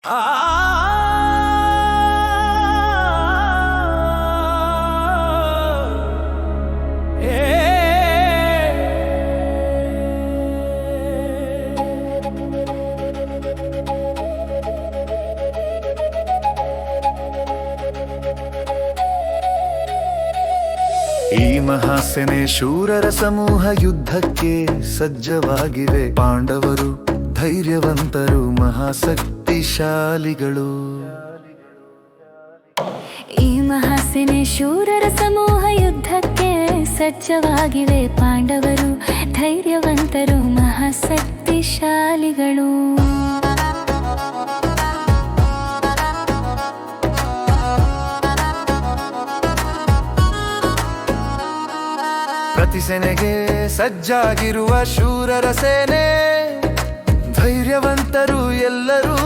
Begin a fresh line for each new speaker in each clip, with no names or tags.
ಈ ಮಹಾಸೇನೆ ಶೂರರ ಸಮೂಹ ಯುದ್ಧಕ್ಕೆ ಸಜ್ಜವಾಗಿವೆ. ಪಾಂಡವರು ಧೈರ್ಯವಂತರು, ಮಹಾಶಕ್ತಿಶಾಲಿಗಳು.
ಈ ಮಹಾಸೇನೆ ಶೂರರ ಸಮೂಹ ಯುದ್ಧಕ್ಕೆ ಸಜ್ಜವಾಗಿವೆ. ಪಾಂಡವರು ಧೈರ್ಯವಂತರು, ಮಹಾಶಕ್ತಿಶಾಲಿಗಳು.
ಪ್ರತಿ ಸೇನೆಗೆ ಸಜ್ಜಾಗಿರುವ ಶೂರರ ಸೇನೆ, ಧೈರ್ಯವಂತರು ಎಲ್ಲರೂ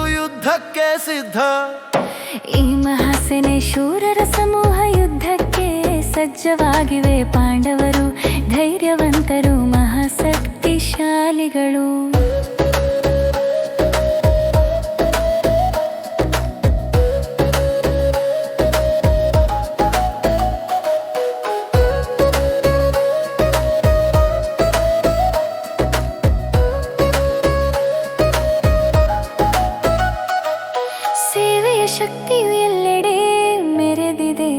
ಯುದ್ಧಕ್ಕೆ ಸಿದ್ಧ.
ಈ ಮಹಾಸೇನೆ ಶೂರರ ಸಮೂಹ ಯುದ್ಧಕ್ಕೆ ಸಜ್ಜವಾಗಿವೆ. ಪಾಂಡವರು ಧೈರ್ಯವಂತರು, ಮಹಾಶಕ್ತಿಶಾಲಿಗಳು. ಸೇವೆಯ ಶಕ್ತಿಯು ಎಲ್ಲೆಡೆ ಮೆರೆದಿದೆ.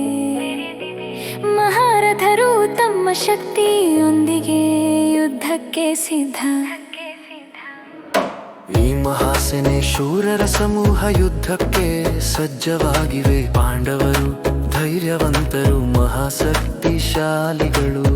ಮಹಾರಥರು ತಮ್ಮ ಶಕ್ತಿಯೊಂದಿಗೆ ಯುದ್ಧಕ್ಕೆ ಸಿದ್ಧ.
ಈ ಮಹಾಸೇನೆ ಶೂರರ ಸಮೂಹ ಯುದ್ಧಕ್ಕೆ ಸಜ್ಜವಾಗಿವೆ. ಪಾಂಡವರು ಧೈರ್ಯವಂತರು, ಮಹಾಶಕ್ತಿಶಾಲಿಗಳು.